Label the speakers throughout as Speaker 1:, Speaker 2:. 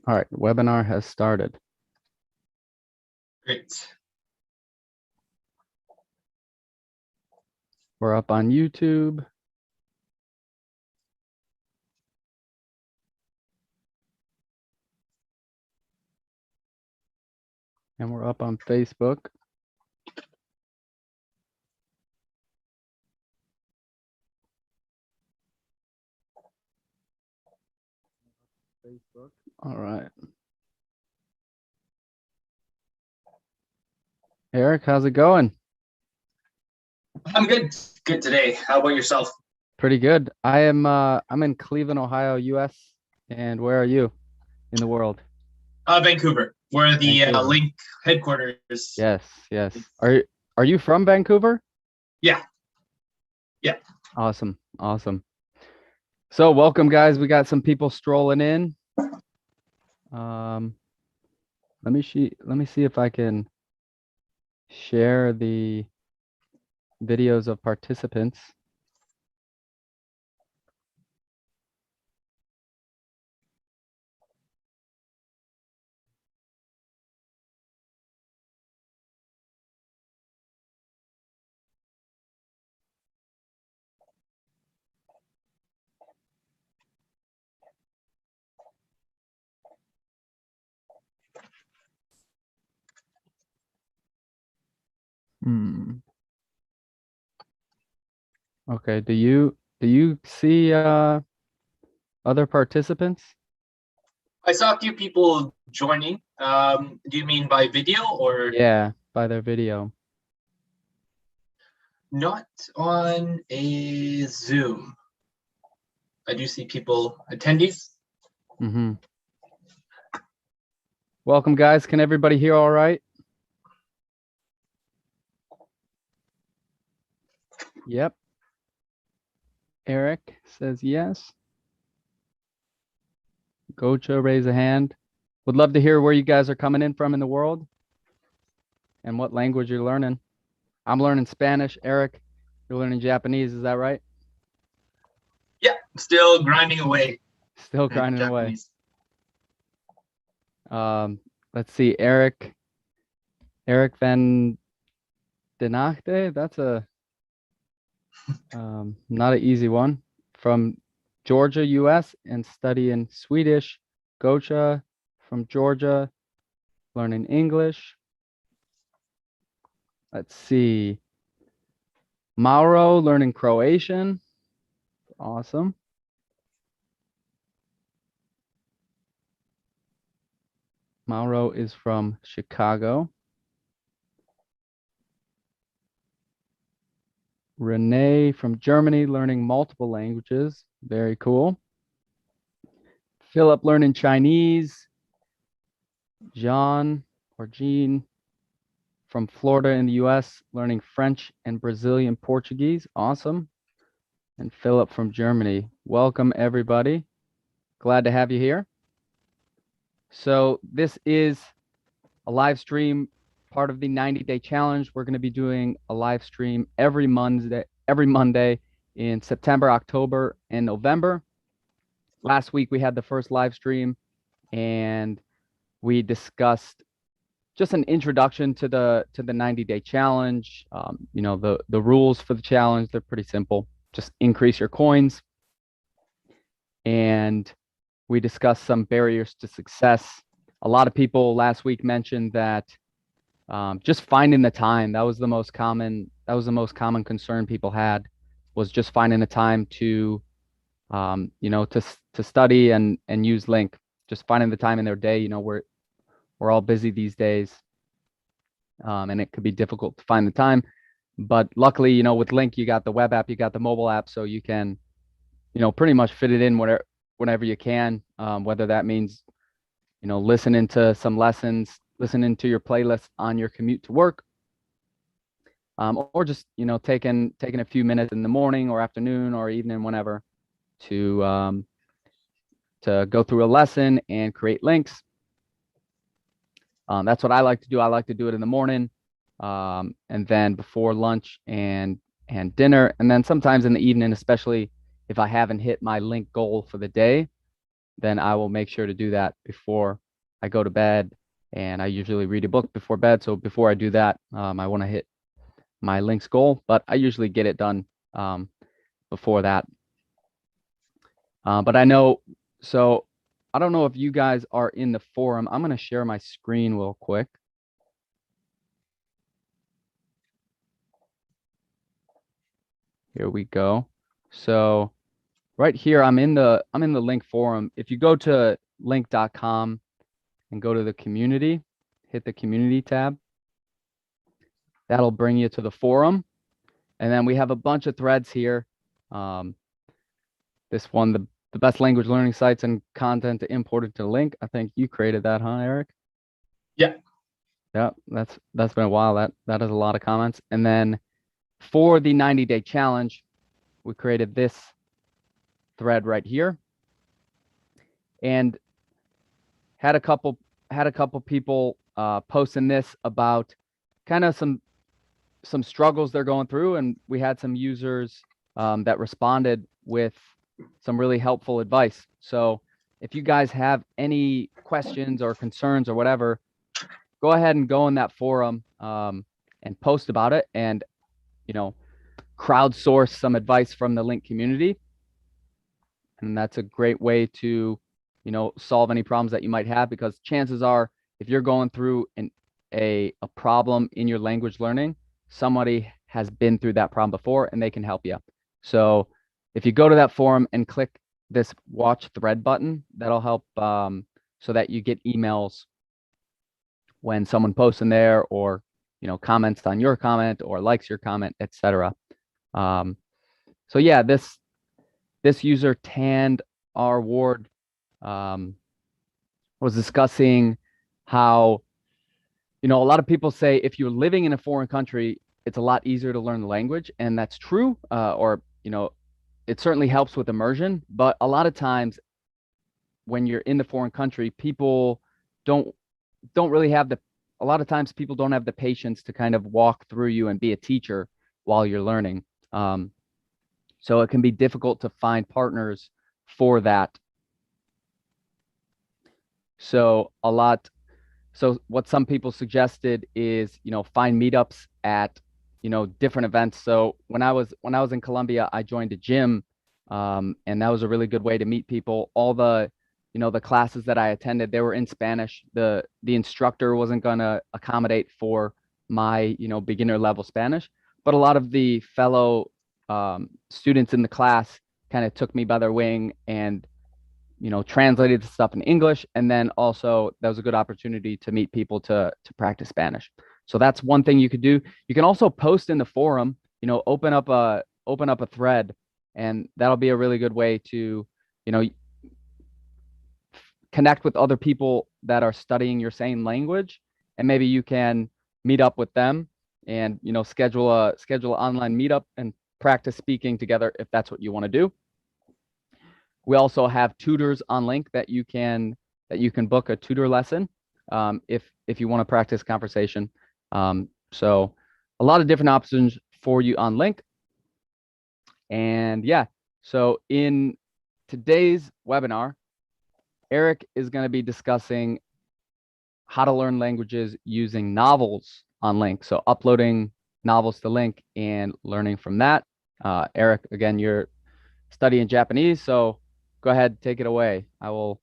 Speaker 1: All right, webinar has started.
Speaker 2: Great.
Speaker 1: We're up on YouTube. And we're up on Facebook. Facebook. All right. Eric, how's it going?
Speaker 2: I'm good. Good today. How about yourself?
Speaker 1: Pretty good. I'm in Cleveland, Ohio, US. And where are you in the world?
Speaker 2: Vancouver. We're the
Speaker 1: Vancouver.
Speaker 2: Link headquarters.
Speaker 1: Yes, yes. Are you from Vancouver?
Speaker 2: Yeah. Yeah.
Speaker 1: Awesome. Awesome. So welcome, guys. We got some people strolling in. Let me see if I can share the videos of participants. Okay, do you see other participants?
Speaker 2: I saw a few people joining. Do you mean by video or
Speaker 1: Yeah, by their video.
Speaker 2: not on a Zoom? I do see people, attendees.
Speaker 1: Mm-hmm. Welcome, guys. Can everybody hear all right? Yep. Eric says yes. Gocha, raise a hand. Would love to hear where you guys are coming in from in the world and what language you're learning. I'm learning Spanish. Eric, you're learning Japanese. Is that right?
Speaker 2: Yeah, still grinding away.
Speaker 1: Still grinding away.
Speaker 2: Japanese.
Speaker 1: Let's see. Eric Van Denachte. That's a not an easy one. From Georgia, US, and studying Swedish. Gocha from Georgia, learning English. Let's see. Mauro learning Croatian. Awesome. Mauro is from Chicago. Renee from Germany learning multiple languages. Very cool. Philip learning Chinese. Jean from Florida in the US learning French and Brazilian Portuguese. Awesome. And Philip from Germany. Welcome, everybody. Glad to have you here. So this is a live stream, part of the 90-day challenge. We're going to be doing a live stream every Monday in September, October, and November. Last week we had the first live stream and we discussed just an introduction to the 90-day challenge. You know, the rules for the challenge, they're pretty simple. Just increase your coins. And we discussed some barriers to success. A lot of people last week mentioned that just finding the time, that was the most common concern people had, was just finding the time to you know, to study and use Link. Just finding the time in their day. You know, we're all busy these days, and it could be difficult to find the time. But luckily, you know, with Link, you got the web app, you got the mobile app, so you can, you know, pretty much fit it in whenever you can, whether that means, you know, listening to some lessons, listening to your playlist on your commute to work, or just, you know, taking a few minutes in the morning or afternoon or evening, whenever, to go through a lesson and create links. That's what I like to do. I like to do it in the morning, and then before lunch and dinner, and then sometimes in the evening, especially if I haven't hit my link goal for the day. then I will make sure to do that before I go to bed. And I usually read a book before bed. So before I do that, I want to hit my links goal, but I usually get it done before that. But I know, so I don't know if you guys are in the forum. I'm going to share my screen real quick. Here we go. So right here, I'm in the link forum. If you go to link.com and go to the community, hit the community tab, that'll bring you to the forum. And then we have a bunch of threads here. This one, the best language learning sites and content to import it to link. I think you created that, huh, Eric?
Speaker 2: Yeah.
Speaker 1: Yeah, that's been a while. That has a lot of comments. And then for the 90-day challenge, we created this thread right here, and had a couple people posting this about kind of some struggles they're going through, and we had some users that responded with some really helpful advice. So if you guys have any questions or concerns or whatever, go ahead and go in that forum and post about it, and crowdsource some advice from the link community. And that's a great way to solve any problems that you might have, because chances are if you're going through a problem in your language learning, somebody has been through that problem before and they can help you. So if you go to that forum and click this watch thread button, that'll help so that you get emails when someone posts in there, or comments on your comment or likes your comment, etc. So yeah, this user Tand R Ward was discussing how a lot of people say if you're living in a foreign country, it's a lot easier to learn the language, and that's true. Or it certainly helps with immersion, but a lot of times when you're in the foreign country, people don't really have a lot of times people don't have the patience to kind of walk through you and be a teacher while you're learning. So it can be difficult to find partners for that. So what some people suggested is, find meetups at, different events. So when I was in Colombia, I joined a gym, and that was a really good way to meet people. All the, the classes that I attended, they were in Spanish. The instructor wasn't going to accommodate for my, beginner level Spanish, but a lot of the fellow students in the class kind of took me by their wing and translated the stuff in English. And then also that was a good opportunity to meet people to practice Spanish. So that's one thing you could do. You can also post in the forum, open up a thread, and that'll be a really good way to, connect with other people that are studying your same language. And maybe you can meet up with them and, schedule an online meetup and practice speaking together if that's what you want to do. We also have tutors on link that you can book a tutor lesson if you want to practice conversation. So a lot of different options for you on link. And yeah, so in today's webinar, Eric is going to be discussing how to learn languages using novels on link. So uploading novels to link and learning from that. Eric, again, you're studying Japanese, so go ahead, take it away. I will.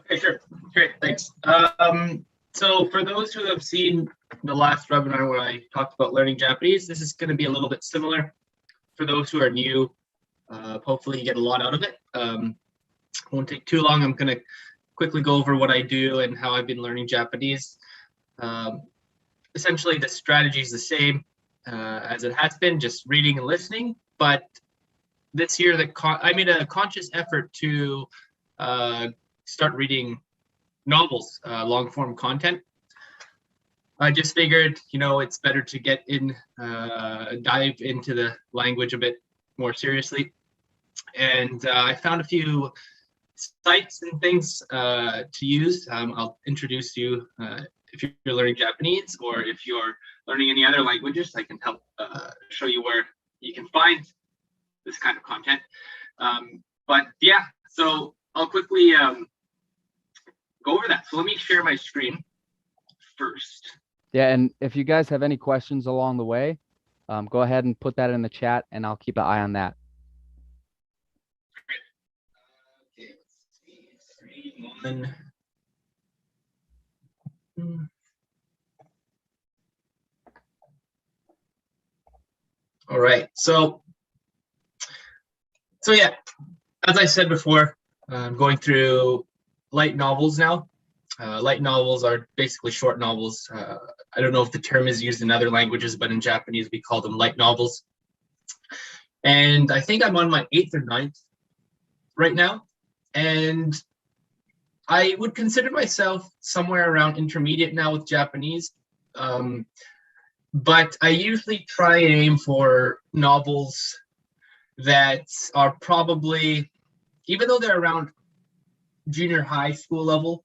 Speaker 2: Okay, sure. Great, thanks. So for those who have seen the last webinar where I talked about learning Japanese, this is going to be a little bit similar. For those who are new, hopefully you get a lot out of it. Won't take too long. I'm going to quickly go over what I do and how I've been learning Japanese. Essentially, the strategy is the same as it has been, just reading and listening. But this year, I made a conscious effort to start reading novels, long-form content. I just figured, it's better to get in, dive into the language a bit more seriously. And I found a few sites and things to use. I'll introduce you if you're learning Japanese, or if you're learning any other languages, I can help show you where you can find this kind of content. But yeah, So I'll quickly go over that. So let me share my screen first.
Speaker 1: Yeah, and if you guys have any questions along the way, go ahead and put that in the chat, and I'll keep an eye on that.
Speaker 2: Okay, let's see. 3, 1. All right. So yeah, as I said before, I'm going through light novels now. Light novels are basically short novels. I don't know if the term is used in other languages, but in Japanese we call them light novels. And I think I'm on my 8th or 9th right now. And I would consider myself somewhere around intermediate now with Japanese. But I usually try and aim for novels that are probably, even though they're around junior high school level,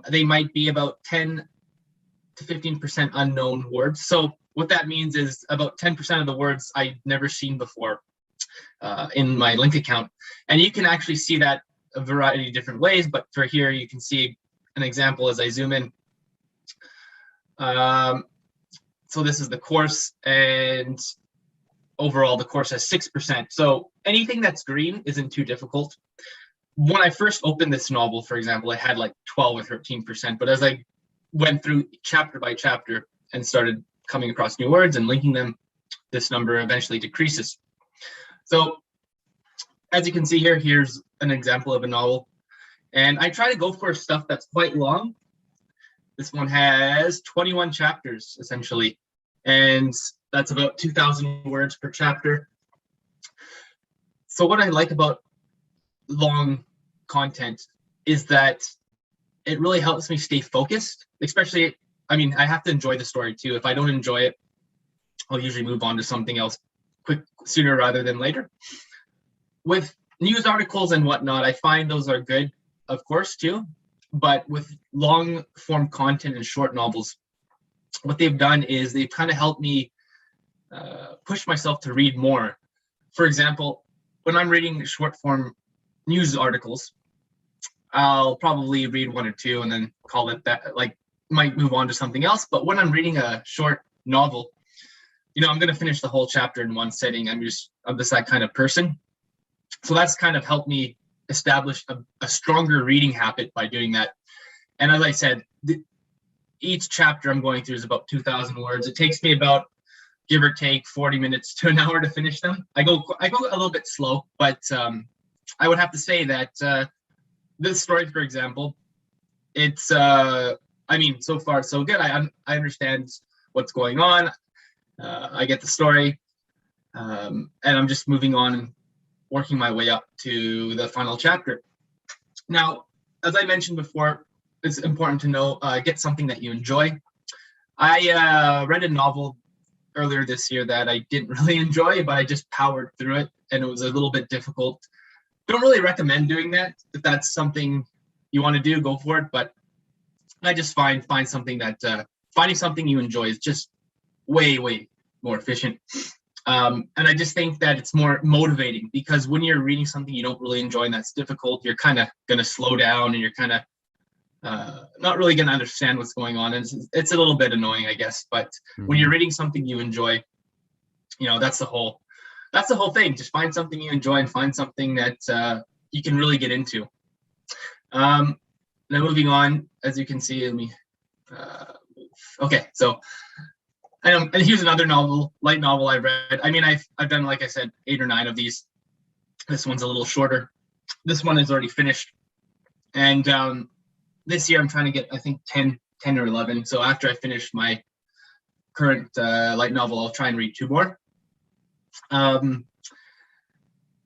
Speaker 2: they might be about 10 to 15% unknown words. So what that means is about 10% of the words I'd never seen before in my link account. And you can actually see that a variety of different ways, but for here you can see an example as I zoom in. So this is the course, and overall the course has 6%. So anything that's green isn't too difficult. When I first opened this novel, for example, I had like 12 or 13%, but as I went through chapter by chapter and started coming across new words and linking them, this number eventually decreases. So as you can see here, here's an example of a novel. And I try to go for stuff that's quite long. This one has 21 chapters, essentially. And that's about 2,000 words per chapter. So what I like about long content is that it really helps me stay focused, especially, I mean, I have to enjoy the story too. If I don't enjoy it, I'll usually move on to something else sooner rather than later. With news articles and whatnot, I find those are good, of course, too. But with long form content and short novels, what they've done is they've kind of helped me push myself to read more. For example, when I'm reading short form news articles, I'll probably read 1 or 2 and then call it that, like might move on to something else. But when I'm reading a short novel, you know, I'm going to finish the whole chapter in one sitting. I'm just that kind of person. So that's kind of helped me establish a stronger reading habit by doing that. And as I said, each chapter I'm going through is about 2,000 words. It takes me about, give or take, 40 minutes to an hour to finish them. I go a little bit slow, but I would have to say that this story, for example, it's I mean, so far so good. I understand what's going on. I get the story, and I'm just moving on and working my way up to the final chapter. Now, as I mentioned before, it's important to know, get something that you enjoy. I read a novel earlier this year that I didn't really enjoy, but I just powered through it, and it was a little bit difficult. Don't really recommend doing that. If that's something you want to do, go for it. But I just find something that finding something you enjoy is just way more efficient. And I just think that it's more motivating, because when you're reading something you don't really enjoy and that's difficult, you're kind of going to slow down and you're kind of not really going to understand what's going on. And it's a little bit annoying, I guess. But when you're reading something you enjoy, you know, that's the whole thing. Just find something you enjoy and find something that you can really get into. Now moving on, as you can see, let me. Okay, so. And here's another novel, light novel I read. I mean, I've done, like I said, 8 or 9 of these. This one's a little shorter. This one is already finished. And this year I'm trying to get, I think, 10 or 11. So after I finish my current light novel, I'll try and read 2 more.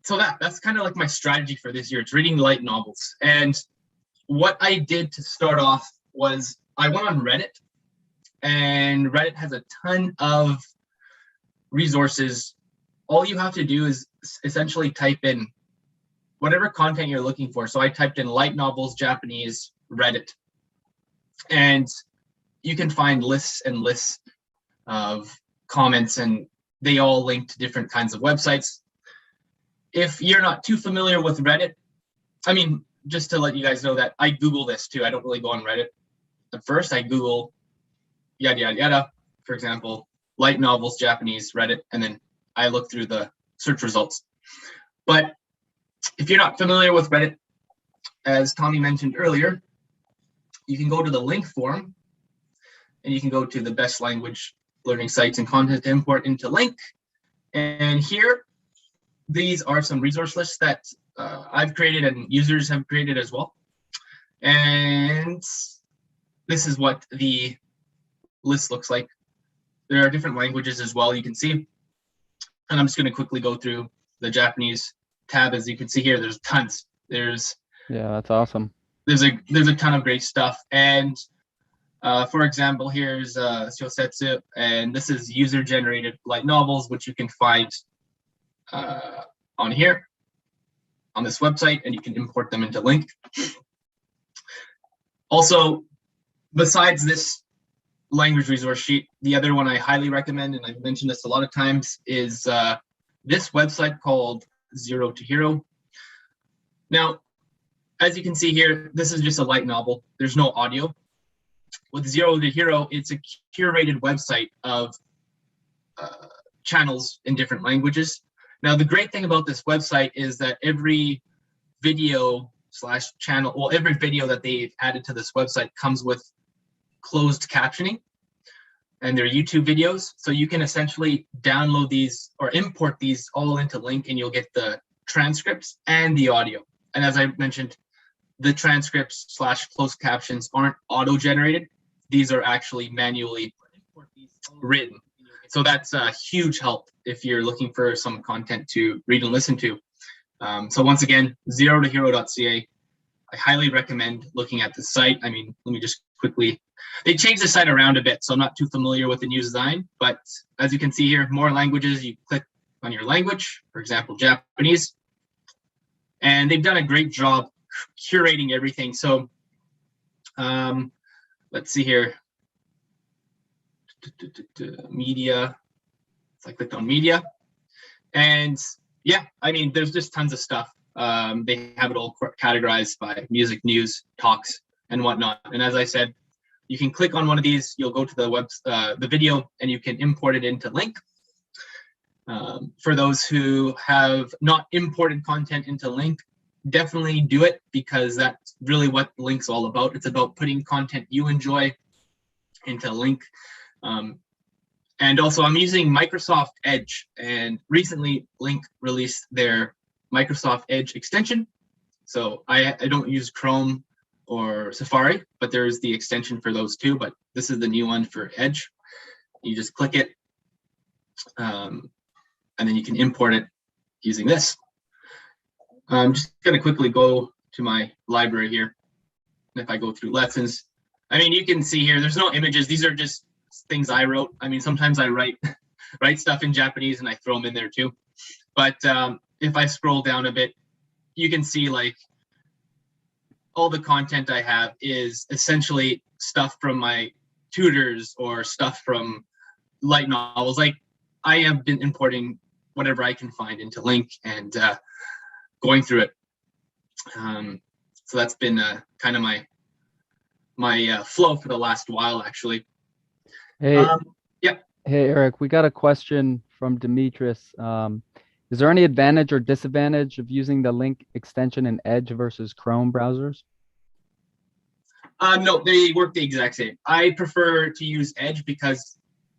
Speaker 2: So that's kind of like my strategy for this year. It's reading light novels. And what I did to start off was I went on Reddit. And Reddit has a ton of resources. All you have to do is essentially type in whatever content you're looking for. So I typed in light novels, Japanese, Reddit. And you can find lists and lists of comments, and they all link to different kinds of websites. if you're not too familiar with Reddit, I mean, just to let you guys know that I Google this too. I don't really go on Reddit. At first, I Google yada, yada, yada. For example, light novels, Japanese, Reddit, and then I look through the search results. But if you're not familiar with Reddit, as Tommy mentioned earlier, you can go to the link form and you can go to the best language learning sites and content to import into link. And here, these are some resource lists that I've created and users have created as well. And this is what the list looks like. There are different languages as well, you can see. And I'm just going to quickly go through the Japanese tab. As you can see here, there's tons.
Speaker 1: Yeah, that's awesome.
Speaker 2: There's a ton of great stuff. And for example, here's Shousetsu, and this is user-generated light novels, which you can find on here, on this website, and you can import them into link. Also, besides this language resource sheet, the other one I highly recommend, and I've mentioned this a lot of times, is this website called Zero to Hero. Now, as you can see here, this is just a light novel. There's no audio. With Zero to Hero, it's a curated website of channels in different languages. Now, the great thing about this website is that every video / channel, well, every video that they've added to this website comes with closed captioning, and they're YouTube videos. So you can essentially download these or import these all into link, and you'll get the transcripts and the audio. And as I mentioned, the transcripts / closed captions aren't auto-generated. These are actually manually written. So that's a huge help if you're looking for some content to read and listen to. So once again, zerotohero.ca. I highly recommend looking at the site. I mean, let me just quickly, they changed the site around a bit, so I'm not too familiar with the new design, but as you can see here, more languages, you click on your language, for example, Japanese, and they've done a great job curating everything. So let's see here. Media. So I clicked on media, and yeah, I mean, there's just tons of stuff. They have it all categorized by music, news, talks, and whatnot. And as I said, you can click on one of these. You'll go to the video, and you can import it into link. For those who have not imported content into link, definitely do it, because that's really what link's all about. It's about putting content you enjoy into link. And also, I'm using Microsoft Edge, and recently Link released their Microsoft Edge extension. So I don't use Chrome or Safari, but there's the extension for those too. But this is the new one for Edge. You just click it, and then you can import it using this. I'm just going to quickly go to my library here. If I go through lessons, I mean, you can see here, there's no images. These are just things I wrote. I mean, sometimes I write stuff in Japanese and I throw them in there too. But if I scroll down a bit, you can see like all the content I have is essentially stuff from my tutors or stuff from light novels. Like, I have been importing whatever I can find into link and going through it. So that's been kind of my flow for the last while, actually.
Speaker 1: Hey,
Speaker 2: yeah.
Speaker 1: Hey, Eric, we got a question from Demetrius. Is there any advantage or disadvantage of using the link extension in Edge versus Chrome browsers?
Speaker 2: No, they work the exact same. I prefer to use Edge because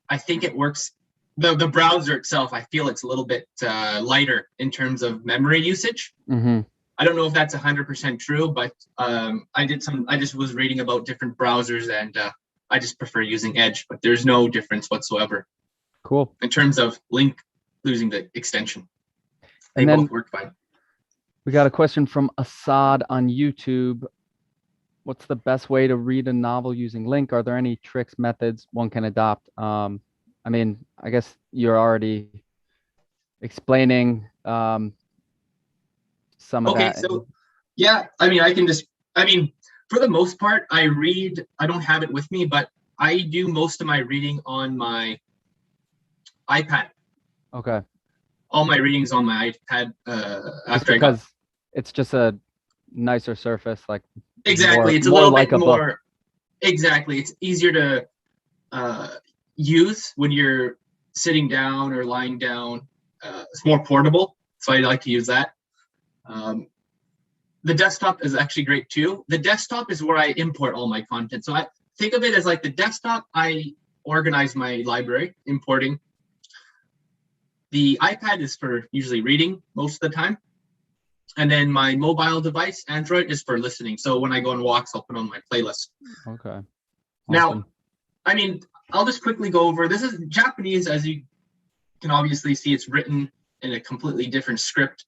Speaker 2: I think it works. The browser itself, I feel it's a little bit lighter in terms of memory usage.
Speaker 1: Mm-hmm.
Speaker 2: I don't know if that's 100% true, but I just was reading about different browsers, and I just prefer using Edge, but there's no difference whatsoever.
Speaker 1: Cool.
Speaker 2: In terms of link losing the extension. They
Speaker 1: And then
Speaker 2: both work fine.
Speaker 1: we got a question from Assad on YouTube. What's the best way to read a novel using link? Are there any tricks, methods one can adopt? I mean, I guess you're already explaining some of that.
Speaker 2: So yeah, I mean, for the most part, I don't have it with me, but I do most of my reading on my iPad.
Speaker 1: Okay.
Speaker 2: all my readings on my iPad
Speaker 1: Just
Speaker 2: after I got.
Speaker 1: because it's just a nicer surface, like
Speaker 2: Exactly, it's a
Speaker 1: more
Speaker 2: little
Speaker 1: like
Speaker 2: bit
Speaker 1: a book.
Speaker 2: more. Exactly, it's easier to use when you're sitting down or lying down. It's more portable, so I like to use that. The desktop is actually great too. The desktop is where I import all my content. So I think of it as like the desktop, I organize my library, importing. The iPad is for usually reading most of the time. And then my mobile device, Android, is for listening. So when I go on walks, I'll put on my playlist.
Speaker 1: Okay. Awesome.
Speaker 2: Now, I mean, I'll just quickly go over. This is Japanese, as you can obviously see, it's written in a completely different script.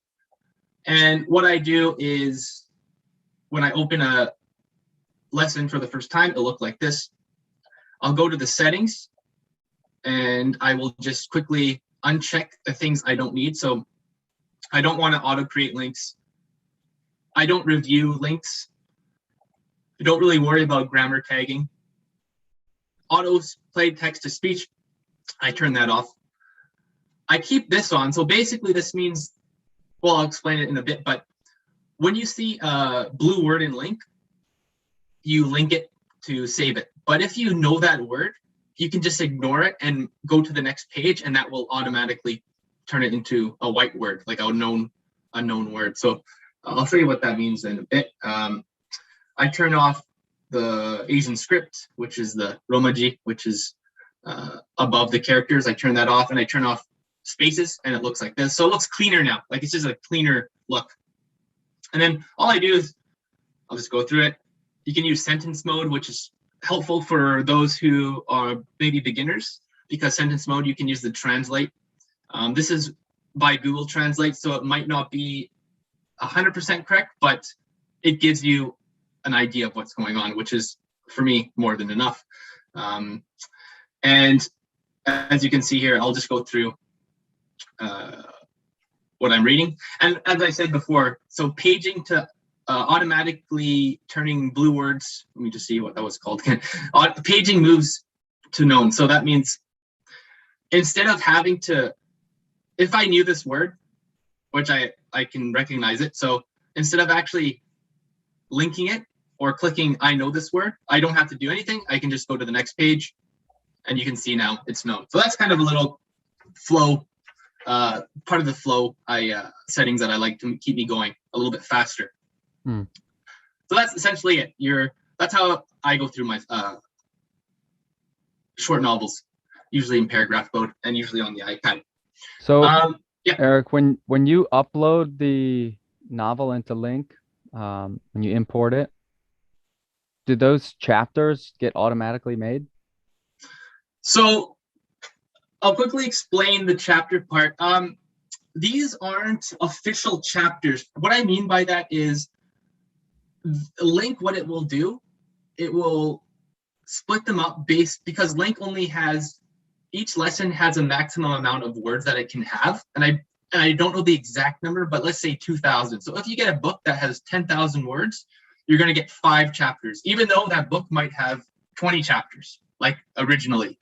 Speaker 2: And what I do is when I open a lesson for the first time, it'll look like this. I'll go to the settings and I will just quickly uncheck the things I don't need. So I don't want to auto create links. I don't review links. I don't really worry about grammar tagging. Auto play text to speech, I turn that off. I keep this on. So basically this means, well, I'll explain it in a bit, but when you see a blue word in link, you link it to save it. But if you know that word, you can just ignore it and go to the next page, and that will automatically turn it into a white word, like a unknown word. So I'll show you what that means in a bit. I turn off the Asian script, which is the Romaji, which is above the characters. I turn that off, and I turn off spaces, and it looks like this. So it looks cleaner now. Like it's just a cleaner look. And then all I do is I'll just go through it. You can use sentence mode, which is helpful for those who are maybe beginners, because sentence mode, you can use the translate. This is by Google Translate, so it might not be 100% correct, but it gives you an idea of what's going on, which is, for me, more than enough. And as you can see here, I'll just go through what I'm reading. And as I said before, so paging to automatically turning blue words. Let me just see what that was called again. Paging moves to known. So that means instead of having to, if I knew this word, which I can recognize it. So instead of actually linking it or clicking, I know this word, I don't have to do anything. I can just go to the next page and you can see now it's known. So that's kind of a little flow, part of the flow settings that I like to keep me going a little bit faster. So that's essentially it. That's how I go through my short novels, usually in paragraph mode and usually on the iPad.
Speaker 1: So
Speaker 2: yeah.
Speaker 1: Eric, when you upload the novel into Link, when you import it, do those chapters get automatically made?
Speaker 2: So I'll quickly explain the chapter part. These aren't official chapters. What I mean by that is Link, what it will do, it will split them up because Link only has, each lesson has a maximum amount of words that it can have. And I don't know the exact number, but let's say 2,000. So if you get a book that has 10,000 words, you're going to get 5 chapters, even though that book might have 20 chapters, like originally.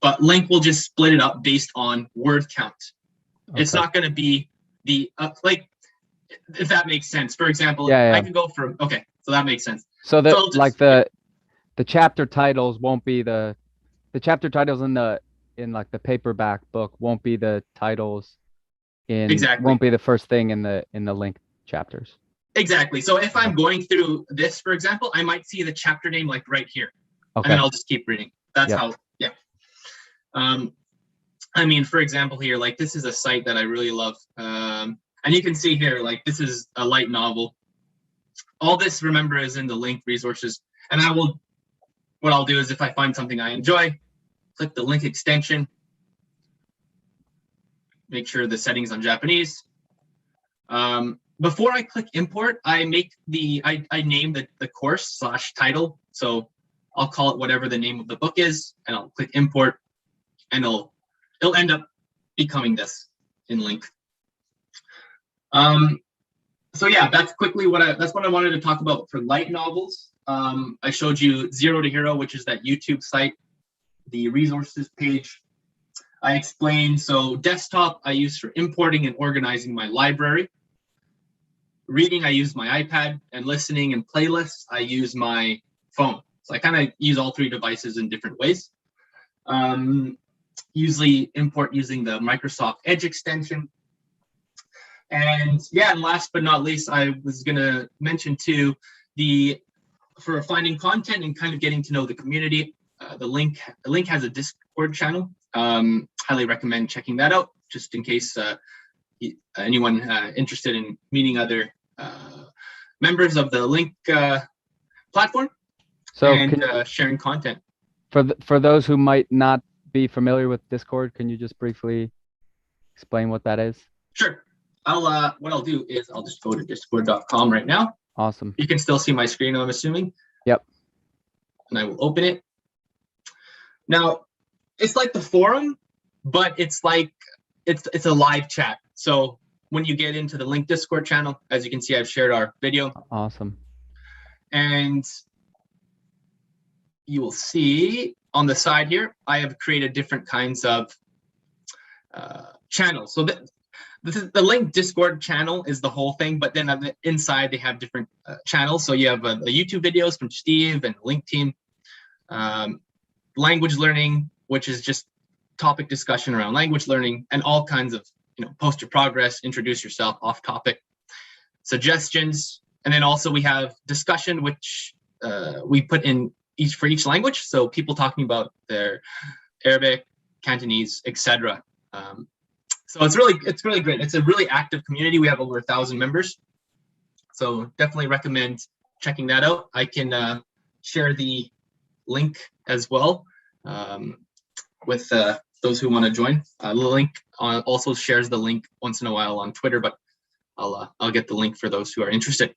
Speaker 2: But Link will just split it up based on word count. Okay. It's not going to be the, like, if that makes sense. For example, I can go from, okay, so that makes sense.
Speaker 1: So that, like the chapter titles won't be the chapter titles in like the paperback book won't be the titles won't be the first thing in the Link chapters.
Speaker 2: Exactly. So if I'm going through this, for example, I might see the chapter name like right here. Okay. And then I'll just keep reading. That's how, yeah. I mean, for example, here, like this is a site that I really love. And you can see here, like this is a light novel. All this, remember, is in the Link resources. And what I'll do is if I find something I enjoy, click the Link extension, make sure the settings on Japanese. Before I click import, I name the course / title. So I'll call it whatever the name of the book is, and I'll click import, and it'll end up becoming this in Link. So yeah, that's quickly that's what I wanted to talk about for light novels. I showed you Zero to Hero, which is that YouTube site, the resources page. I explain, so desktop I use for importing and organizing my library. Reading, I use my iPad, and listening and playlists, I use my phone. So I kind of use all three devices in different ways. Usually import using the Microsoft Edge extension. And yeah, and last but not least, I was gonna mention too, for finding content and kind of getting to know the community, the link has a Discord channel. Highly recommend checking that out, just in case anyone interested in meeting other members of the link platform,
Speaker 1: So
Speaker 2: and sharing content.
Speaker 1: for those who might not be familiar with Discord, can you just briefly explain what that is?
Speaker 2: Sure. What I'll do is I'll just go to discord.com right now.
Speaker 1: Awesome.
Speaker 2: You can still see my screen, I'm assuming.
Speaker 1: Yep.
Speaker 2: And I will open it. Now, it's like the forum, but it's like it's a live chat. So when you get into the link Discord channel, as you can see, I've shared our video.
Speaker 1: Awesome. And
Speaker 2: you will see on the side here, I have created different kinds of channels. So the link Discord channel is the whole thing, but then on the inside they have different channels. So you have the YouTube videos from Steve and Link team, language learning, which is just topic discussion around language learning, and all kinds of, post your progress, introduce yourself, off topic, suggestions, and then also we have discussion, which we put in for each language. So people talking about their Arabic, Cantonese, etc. So it's really great. It's a really active community. We have over 1,000 members. So definitely recommend checking that out. I can share the link as well with those who want to join. The link also shares the link once in a while on Twitter, but I'll get the link for those who are interested.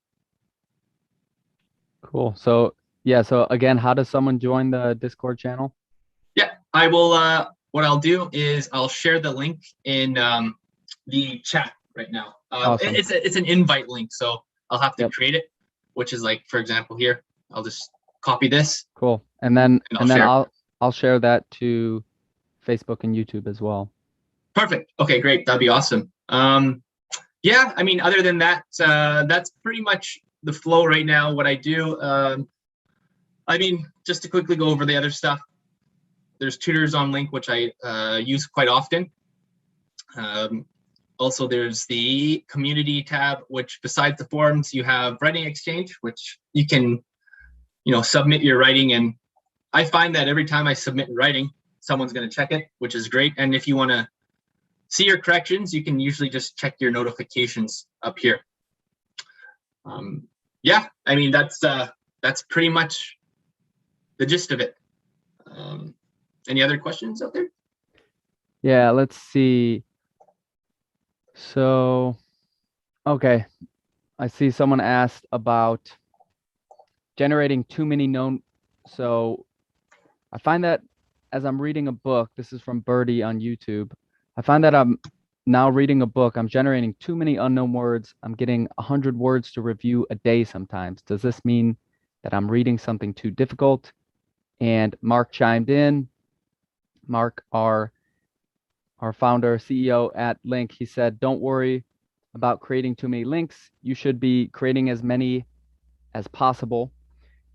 Speaker 1: Cool. So yeah. So again, how does someone join the Discord channel?
Speaker 2: Yeah, I will. What I'll do is I'll share the link in the chat right now.
Speaker 1: Awesome.
Speaker 2: It's an invite link, so I'll have to create it, which is like, for example, here. I'll just copy this.
Speaker 1: Cool. And then I'll share that to Facebook and YouTube as well.
Speaker 2: Perfect. Okay, great. That'd be awesome. Yeah, I mean, other than that, that's pretty much the flow right now. What I do. I mean, just to quickly go over the other stuff. There's tutors on Link, which I use quite often. Also, there's the community tab, which besides the forums, you have writing exchange, which you can, submit your writing. And I find that every time I submit writing, someone's going to check it, which is great. And if you want to see your corrections, you can usually just check your notifications up here. Yeah, I mean, that's pretty much the gist of it. Any other questions out there?
Speaker 1: Yeah, let's see. So, okay. I see someone asked about generating too many known. So I find that as I'm reading a book, this is from Birdie on YouTube. I find that I'm now reading a book, I'm generating too many unknown words. I'm getting 100 words to review a day sometimes. Does this mean that I'm reading something too difficult? And Mark chimed in. Mark, our founder, CEO at Link, he said, don't worry about creating too many links. You should be creating as many as possible.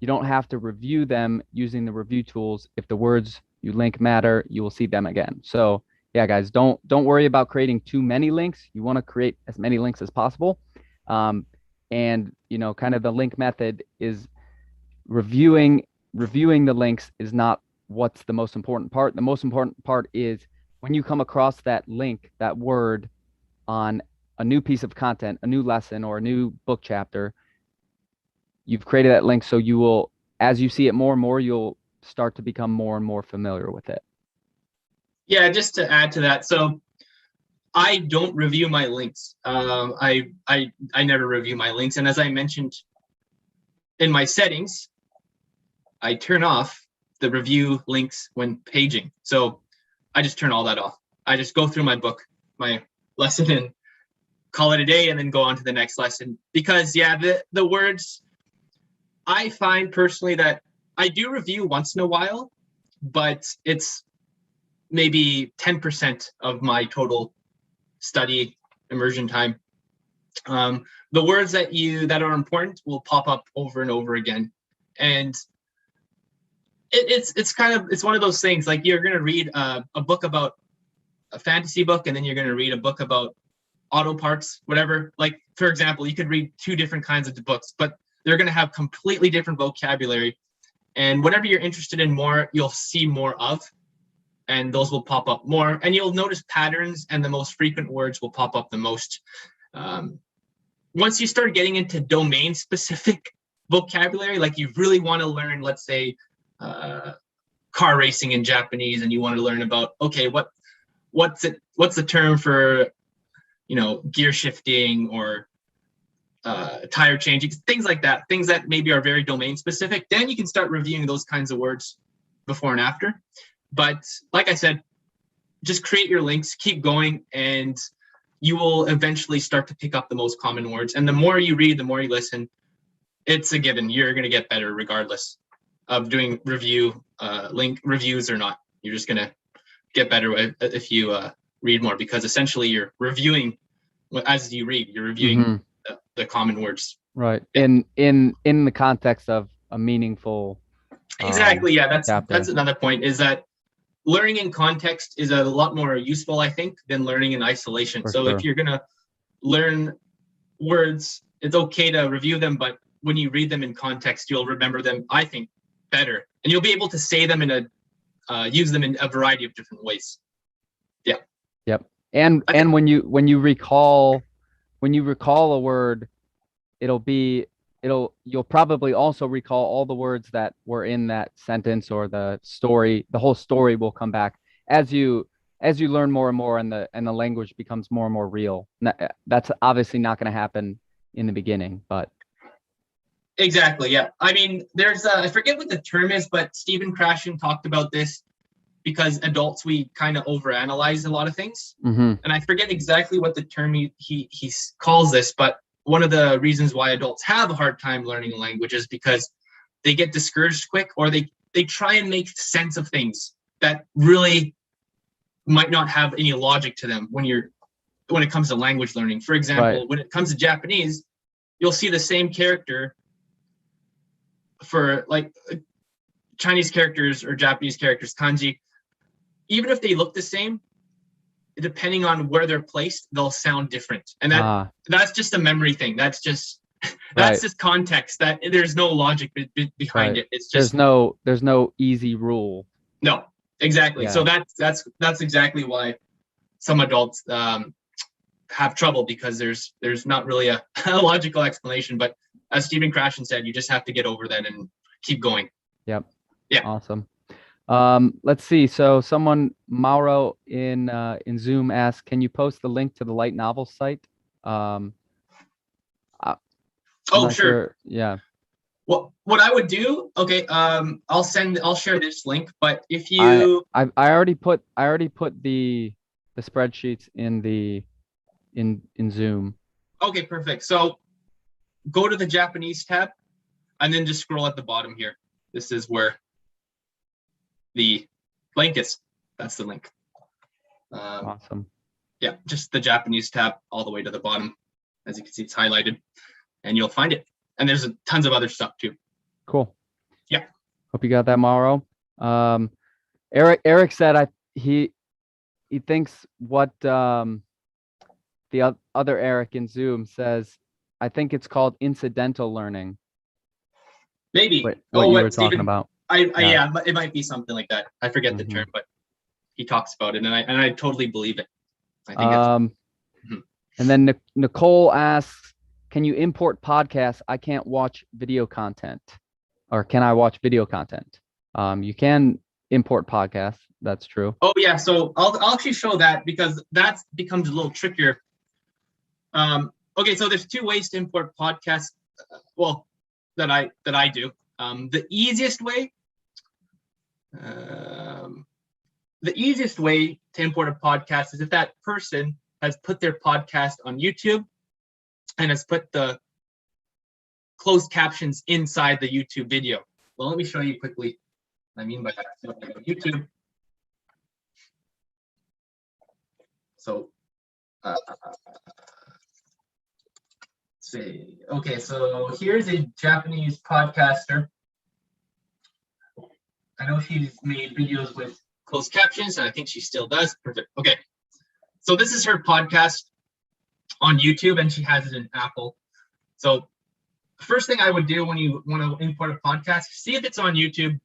Speaker 1: You don't have to review them using the review tools. If the words you link matter, you will see them again. So yeah, guys, don't worry about creating too many links. You want to create as many links as possible. And kind of the link method is reviewing the links is not what's the most important part. The most important part is when you come across that link, that word on a new piece of content, a new lesson or a new book chapter, you've created that link. So you will, as you see it more and more, you'll start to become more and more familiar with it.
Speaker 2: Yeah, just to add to that. So I don't review my links. I never review my links. And as I mentioned in my settings, I turn off the review links when paging. So I just turn all that off. I just go through my book, my lesson, and call it a day and then go on to the next lesson. Because yeah, the words, I find personally that I do review once in a while, but it's maybe 10% of my total study immersion time. The words that are important will pop up over and over again, and it's one of those things, like you're going to read a book about a fantasy book, and then you're going to read a book about auto parts, whatever. Like, for example, you could read two different kinds of books, but they're going to have completely different vocabulary, and whatever you're interested in more, you'll see more of, and those will pop up more, and you'll notice patterns, and the most frequent words will pop up the most. Once you start getting into domain specific vocabulary, like you really want to learn, let's say, car racing in Japanese, and you want to learn about, okay, what's the term for, gear shifting or tire changing, things like that, things that maybe are very domain specific, then you can start reviewing those kinds of words before and after. But like I said, just create your links, keep going, and you will eventually start to pick up the most common words. And the more you read, the more you listen, it's a given. You're going to get better regardless of doing link reviews or not. You're just going to get better if you read more, because essentially you're reviewing as you read. You're reviewing the common words.
Speaker 1: Right. In the context of a meaningful.
Speaker 2: Exactly. Yeah. That's
Speaker 1: chapter.
Speaker 2: Another point, is that learning in context is a lot more useful, I think, than learning in isolation. So if you're going to learn words, it's okay to review them, but when you read them in context, you'll remember them, I think, better, and you'll be able to say them use them in a variety of different ways. Yeah.
Speaker 1: Yep. And when you recall a word, you'll probably also recall all the words that were in that sentence, or the whole story will come back as you learn more and more, and the language becomes more and more real. That's obviously not going to happen in the beginning, but.
Speaker 2: Exactly. Yeah. I mean, there's I forget what the term is, but Stephen Krashen talked about this, because adults, we kind of overanalyze a lot of things. And I forget exactly what the term he calls this, but one of the reasons why adults have a hard time learning a language is because they get discouraged quick, or they try and make sense of things that really might not have any logic to them when it comes to language learning. For example, when it comes to Japanese, you'll see the same character for like Chinese characters or Japanese characters, kanji. Even if they look the same, depending on where they're placed, they'll sound different. And that's just a memory thing. That's just just context. That there's no logic behind it. It's just
Speaker 1: there's no easy rule.
Speaker 2: No, exactly. Yeah. So that's exactly why some adults have trouble, because there's not really a logical explanation. But as Stephen Krashen said, you just have to get over that and keep going.
Speaker 1: Yep.
Speaker 2: Yeah.
Speaker 1: Awesome. Let's see. So Mauro in Zoom asks, can you post the link to the light novel site?
Speaker 2: Sure.
Speaker 1: Yeah.
Speaker 2: What I would do? Okay. I'll share this link. But if you,
Speaker 1: I already put the spreadsheets in Zoom.
Speaker 2: Okay, perfect. So go to the Japanese tab, and then just scroll at the bottom here. This is where the link is. That's the link.
Speaker 1: Awesome.
Speaker 2: Yeah, just the Japanese tab all the way to the bottom. As you can see, it's highlighted, and you'll find it. And there's tons of other stuff too.
Speaker 1: Cool.
Speaker 2: Yeah.
Speaker 1: Hope you got that, Mauro. Eric said he thinks what the other Eric in Zoom says. I think it's called incidental learning.
Speaker 2: Maybe.
Speaker 1: What you were talking about.
Speaker 2: Yeah, it might be something like that. I forget the term, but he talks about it, and I totally believe it. I think
Speaker 1: and then Nicole asks, can you import podcasts? I can't watch video content. Or can I watch video content? You can import podcasts. That's true.
Speaker 2: Oh yeah, so I'll actually show that, because that becomes a little trickier. Okay, so there's two ways to import podcasts. Well, that I do. The easiest way to import a podcast is if that person has put their podcast on YouTube and has put the closed captions inside the YouTube video. Well, let me show you quickly what I mean by that. So YouTube. So say, okay, so here's a Japanese podcaster. I know she's made videos with closed captions, and I think she still does. Perfect. Okay, so this is her podcast on YouTube, and she has it in Apple. So first thing I would do when you want to import a podcast, see if it's on YouTube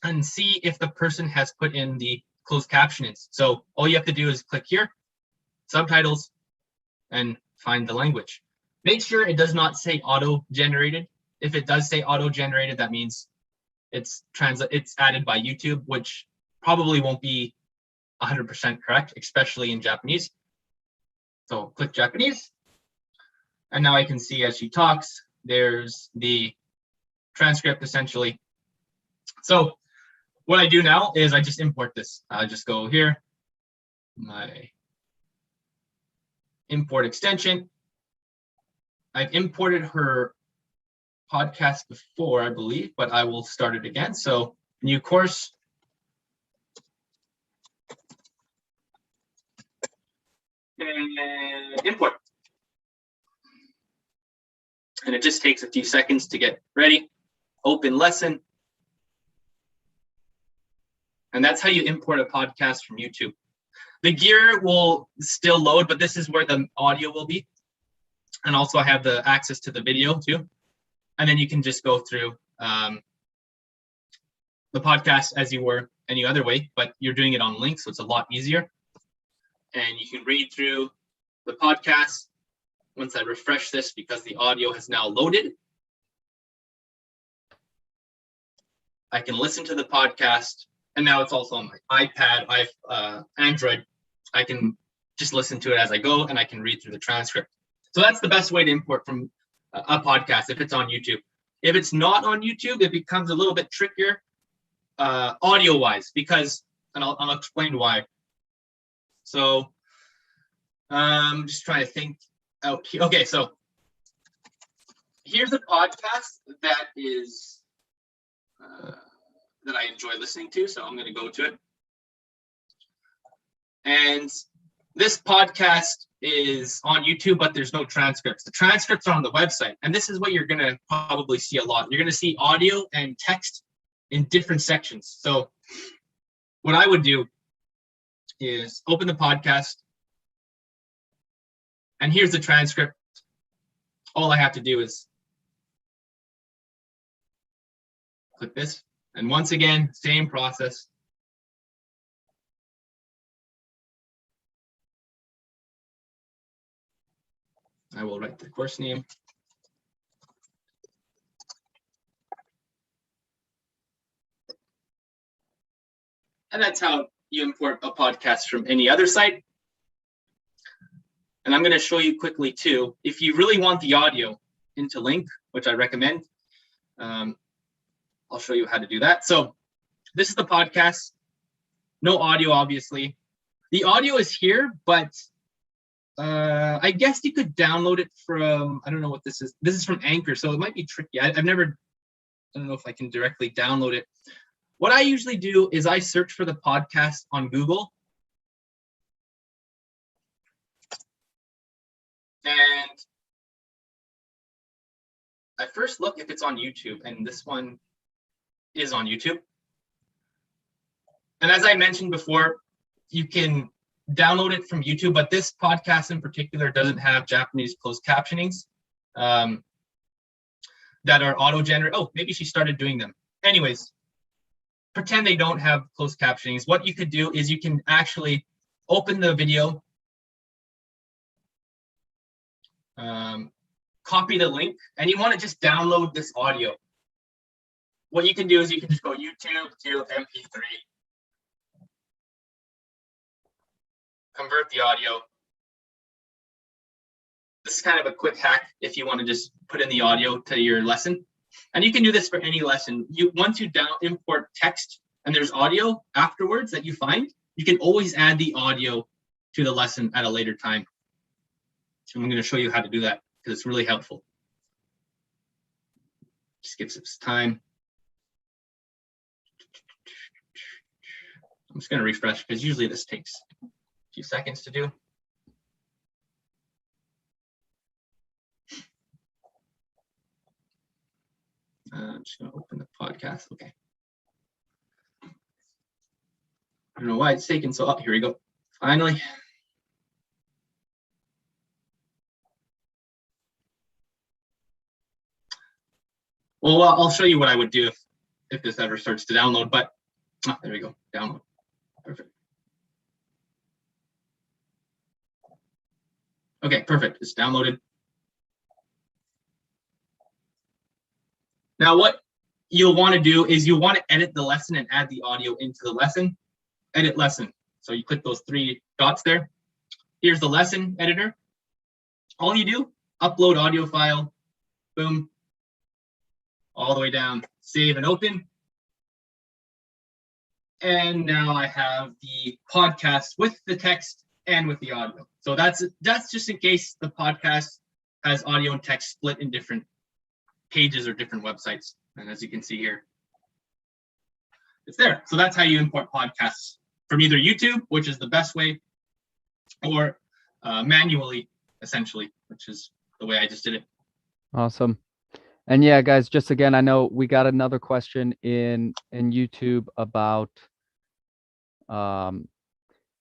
Speaker 2: and see if the person has put in the closed captionings. So all you have to do is click here, subtitles, and find the language. Make sure it does not say auto-generated. If it does say auto-generated, that means it's added by YouTube, which probably won't be 100% correct, especially in Japanese. So click Japanese. And now I can see as she talks, there's the transcript essentially. So what I do now is I just import this. I just go here, my import extension. I've imported her podcast before, I believe, but I will start it again. So new course. And import. And it just takes a few seconds to get ready. Open lesson. And that's how you import a podcast from YouTube. The gear will still load, but this is where the audio will be. And also I have the access to the video too. And then you can just go through the podcast as you were any other way, but you're doing it on link, so it's a lot easier. And you can read through the podcast. Once I refresh this, because the audio has now loaded, I can listen to the podcast. And now it's also on my iPad, Android. I can just listen to it as I go, and I can read through the transcript. So that's the best way to import from a podcast if it's on YouTube. If it's not on YouTube, it becomes a little bit trickier audio-wise, because, and I'll explain why. So I'm just trying to think out here. Okay, so here's a podcast that is that I enjoy listening to, so I'm going to go to it. And this podcast is on YouTube, but there's no transcripts. The transcripts are on the website, and this is what you're going to probably see a lot. You're going to see audio and text in different sections. So what I would do is open the podcast, and here's the transcript. All I have to do is click this. And once again, same process. I will write the course name. And that's how you import a podcast from any other site. And I'm going to show you quickly too, if you really want the audio into Link, which I recommend, I'll show you how to do that. So this is the podcast. No audio, obviously. The audio is here, but I guess you could download it from, I don't know what this is. This is from Anchor, so it might be tricky. I don't know if I can directly download it. What I usually do is I search for the podcast on Google. And I first look if it's on YouTube, and this one is on YouTube. And as I mentioned before, you can download it from YouTube, but this podcast in particular doesn't have Japanese closed captionings that are auto-generated. Oh, maybe she started doing them. Anyways, pretend they don't have closed captionings. What you could do is you can actually open the video, copy the link, and you want to just download this audio. What you can do is you can just go YouTube to MP3. Convert the audio. This is kind of a quick hack if you want to just put in the audio to your lesson. And you can do this for any lesson. Once you import text and there's audio afterwards that you find, you can always add the audio to the lesson at a later time. So I'm going to show you how to do that because it's really helpful. Just gives us time. I'm just going to refresh because usually this takes few seconds to do. I'm just going to open the podcast. Okay. I don't know why it's taking so long. Here we go. Finally. Well, I'll show you what I would do if this ever starts to download, but there we go. Download. Perfect. Okay, perfect. It's downloaded. Now, what you'll want to do is you'll want to edit the lesson and add the audio into the lesson. Edit lesson. So you click those three dots there. Here's the lesson editor. All you do, upload audio file, boom, all the way down, save and open. And now I have the podcast with the text and with the audio. So that's just in case the podcast has audio and text split in different pages or different websites. And as you can see here, it's there. So that's how you import podcasts from either YouTube, which is the best way, or manually, essentially, which is the way I just did it.
Speaker 1: Awesome. And yeah, guys, just again, I know we got another question in YouTube about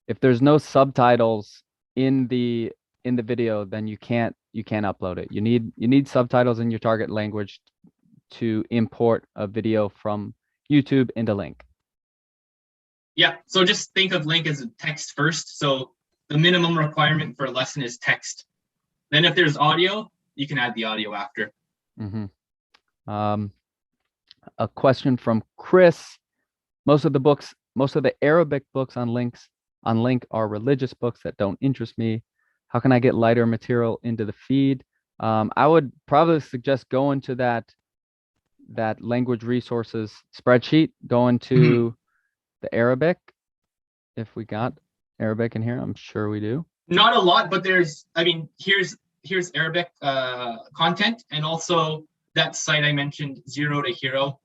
Speaker 1: if there's no subtitles in the video, then you can't upload it. You need subtitles in your target language to import a video from YouTube into Link.
Speaker 2: Yeah, so just think of Link as a text first. So the minimum requirement for a lesson is text. Then if there's audio, you can add the audio after.
Speaker 1: Mm-hmm. A question from Chris. Most of the Arabic books on Link are religious books that don't interest me. How can I get lighter material into the feed? I would probably suggest going to that language resources spreadsheet, going to the Arabic. If we got Arabic in here, I'm sure we do.
Speaker 2: Not a lot, but here's Arabic content, and also that site I mentioned, Zero to Hero.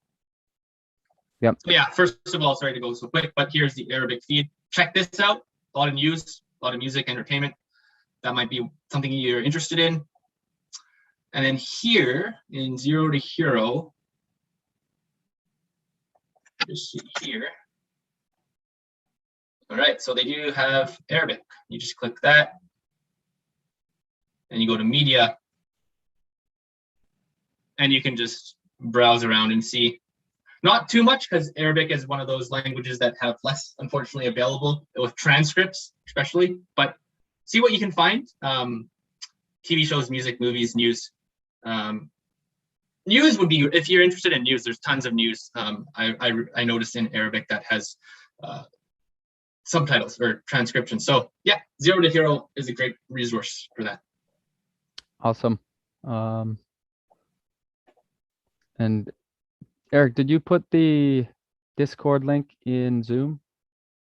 Speaker 1: Yep.
Speaker 2: So yeah, first of all, sorry to go so quick, but here's the Arabic feed. Check this out. A lot of news, a lot of music, entertainment. That might be something you're interested in. And then here in Zero to Hero, just see here. All right, so they do have Arabic. You just click that, and you go to media, and you can just browse around and see. Not too much, because Arabic is one of those languages that have less, unfortunately, available with transcripts, especially. But see what you can find. TV shows, music, movies, news. News would be, if you're interested in news, there's tons of news. I noticed in Arabic that has subtitles or transcription. So yeah, Zero to Hero is a great resource for that.
Speaker 1: Awesome. And Eric, did you put the Discord link in Zoom?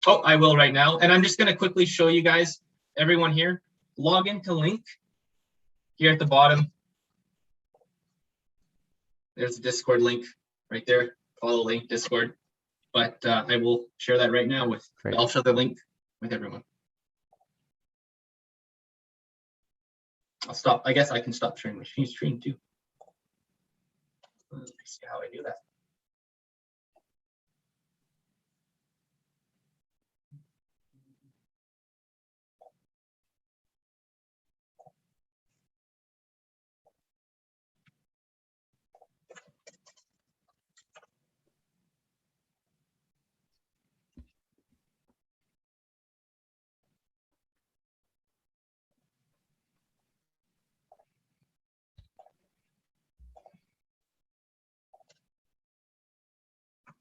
Speaker 2: Oh, I will right now. And I'm just going to quickly show you guys, everyone here, log into Link here at the bottom. There's the Discord link right there. Follow Link Discord. But I will share that right now with,
Speaker 1: Great.
Speaker 2: I'll share the link with everyone. I'll stop. I guess I can stop sharing my screen too. Let me see how I do that.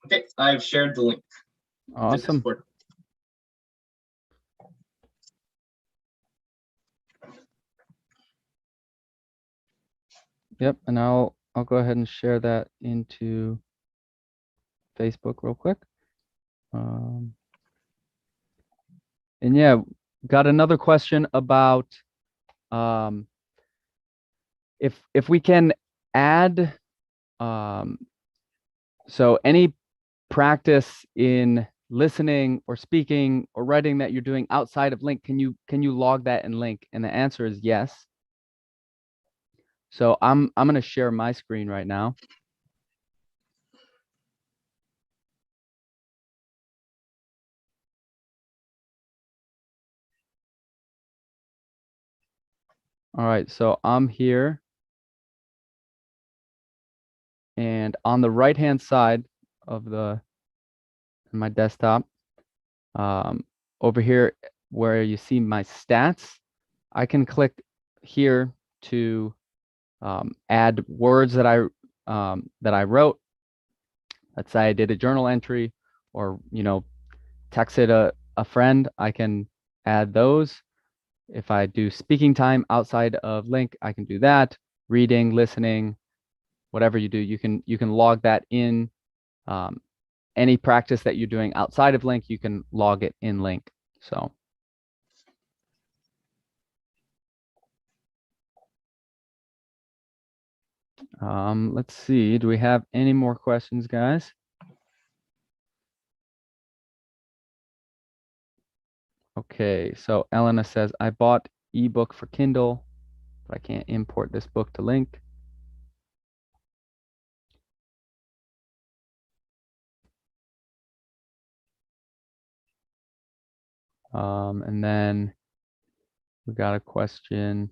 Speaker 2: Okay, I've shared the link.
Speaker 1: Awesome. Yep, and I'll go ahead and share that into Facebook real quick. And yeah, got another question about if we can add so any practice in listening or speaking or writing that you're doing outside of Link, can you log that in Link? And the answer is yes. So I'm going to share my screen right now. All right, so I'm here, and on the right-hand side of my desktop, over here where you see my stats, I can click here to add words that I wrote. Let's say I did a journal entry, or texted a friend. I can add those. If I do speaking time outside of Link, I can do that. Reading, listening, whatever you do, you can log that in. Any practice that you're doing outside of Link, you can log it in Link. So let's see. Do we have any more questions, guys? Okay, so Elena says, I bought ebook for Kindle, but I can't import this book to Link. And then we got a question.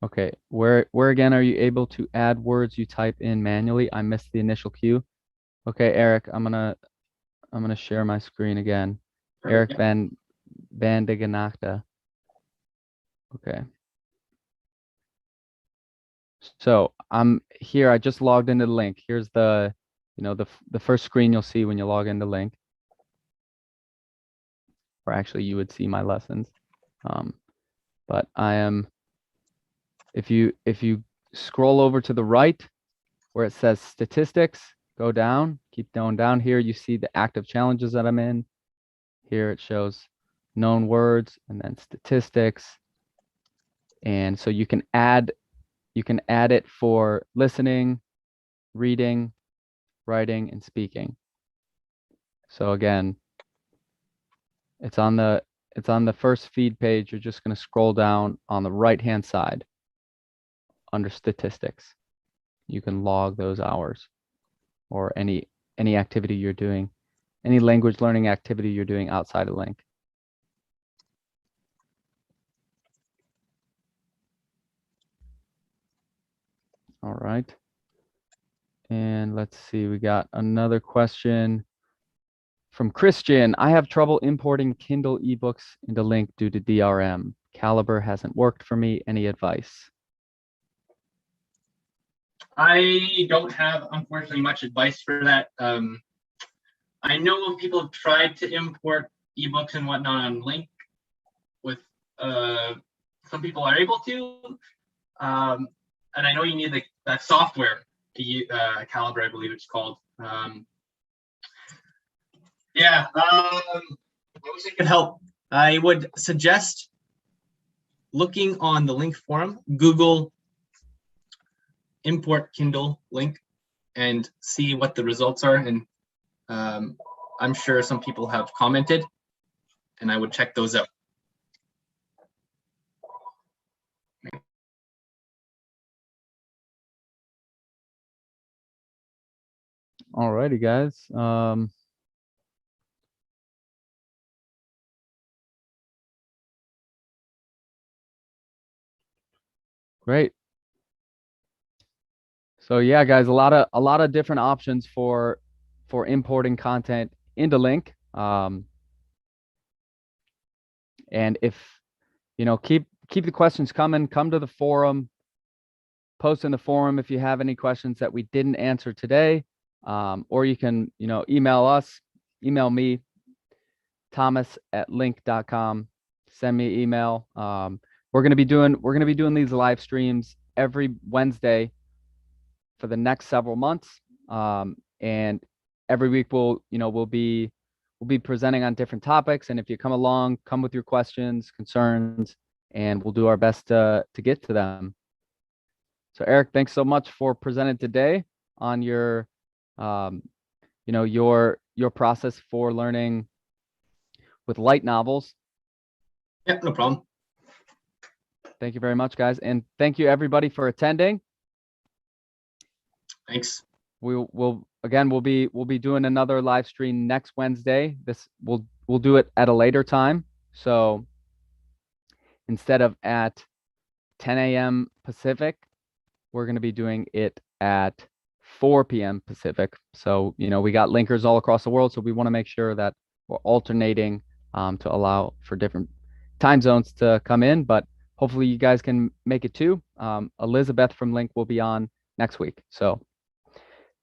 Speaker 1: Okay, where again are you able to add words you type in manually? I missed the initial cue. Okay, Eric, I'm gonna share my screen again. Eric Van de Ganachta. Okay. So I'm here. I just logged into the Link. Here's the first screen you'll see when you log into Link. Or actually, you would see my lessons. But I am. If you scroll over to the right, where it says statistics, go down. Keep going down. Here you see the active challenges that I'm in. Here it shows known words and then statistics. And so you can add it for listening, reading, writing, and speaking. So again, it's on the first feed page. You're just going to scroll down on the right-hand side under statistics. You can log those hours or any activity you're doing, any language learning activity you're doing outside of Link. All right. And let's see, we got another question from Christian. I have trouble importing Kindle ebooks into Link due to DRM. Caliber hasn't worked for me. Any advice?
Speaker 2: I don't have, unfortunately, much advice for that. I know people have tried to import ebooks and whatnot on Link. With some people are able to, and I know you need that software to use, Caliber, I believe it's called. Yeah, I wish I could help. I would suggest looking on the Link forum, Google import Kindle Link, and see what the results are. And I'm sure some people have commented, and I would check those out.
Speaker 1: All righty, guys. Great. So yeah, guys, a lot of different options for importing content into Link. And if keep the questions coming. Come to the forum. Post in the forum if you have any questions that we didn't answer today, or you can email us, email me, thomas@link.com. Send me email. We're gonna be doing these live streams every Wednesday for the next several months, and every week we'll be presenting on different topics. And if you come along, come with your questions, concerns, and we'll do our best to get to them. So Eric, thanks so much for presenting today on your you know, your process for learning with light novels.
Speaker 2: Yeah, no problem.
Speaker 1: Thank you very much, guys. And thank you everybody for attending.
Speaker 2: Thanks.
Speaker 1: We'll be doing another live stream next Wednesday. We'll do it at a later time. So instead of at 10 a.m. Pacific, we're going to be doing it at 4 p.m. Pacific. So, you know, we got linkers all across the world. So we want to make sure that we're alternating to allow for different time zones to come in. But hopefully you guys can make it too. Elizabeth from Link will be on next week. So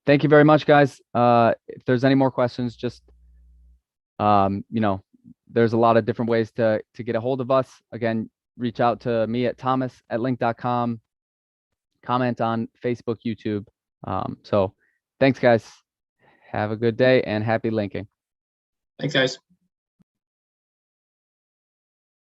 Speaker 1: thank you very much, guys. If there's any more questions, just, you know, there's a lot of different ways to get a hold of us. Again, reach out to me at thomas@link.com. Comment on Facebook, YouTube. So thanks, guys. Have a good day and happy linking.
Speaker 2: Thanks, guys.